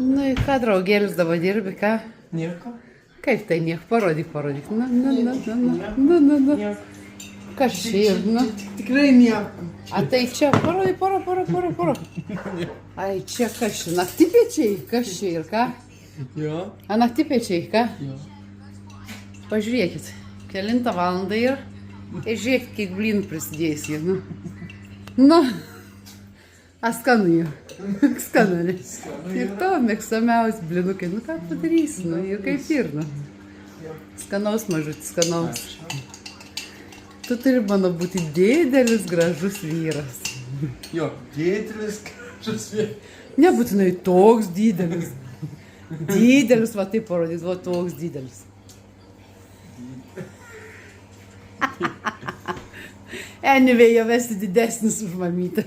Nu, į ką draugėlis dabar dirbi, ką? Nieko. Kaip tai nieko, parodyk. Na. Kas čia ir, na? Tikrai nieko. A tai čia, parodyk. Ai, čia kas čia, naktipečiai, kas čia ir ką? Jo. A naktipečiai, ką? Jo. Pažiūrėkit, kelintą valandą ir žiūrėkit, kiek blynų prisidėjęs jie, nu. Nu, a skanu jau. Skanu, ne? Ir to mėgstamiausi blinukai, nu ką padarysi, nu ir kaip ir, nu. Skanaus mažutis, skanaus. Tu turi, mano, būti didelis, gražus vyras. Jo, didelis, gražus vyras. Nebūtinai toks didelis. Didelis, va taip parodys, va toks didelis. Anyway, jau esi didesnis už mamytę.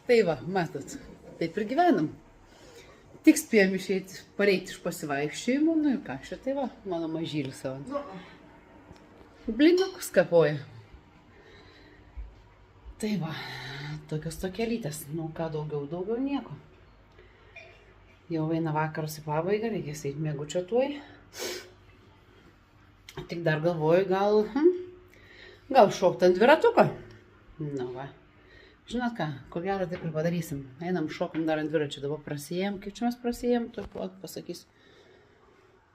Tai va, matot, taip ir gyvenam. Tik spėjom išeiti, pareiti iš pasivaikščiojimo, nu ir ką, šitai va, mano mažylis savo. Blinukus kapoja. Tai va, tokios tokelytės, nu ką daugiau nieko. Jau eina vakaras į pabaigą, reikės eiti miegučio tuoj. Tik dar galvoju, gal šokti ant dviratuko. Nu va. Žinot ką, ko gero taip ir padarysim. Einam šokim dar ant dviračių, dabar prasijėm. Kaip čia mes prasijėm, tuoj pasakysiu.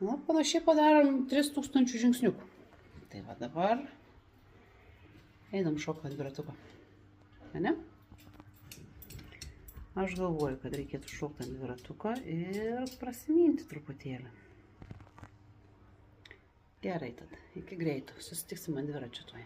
Na, panašiai padarom 3000 žingsniukų. Tai va dabar einam šokti ant dviratuko. Ne? Aš galvoju, kad reikėtų šokti ant dviratuko ir prasiminti truputėlį. Gerai tada, iki greito. Susitiksim ant dviračio tuoj.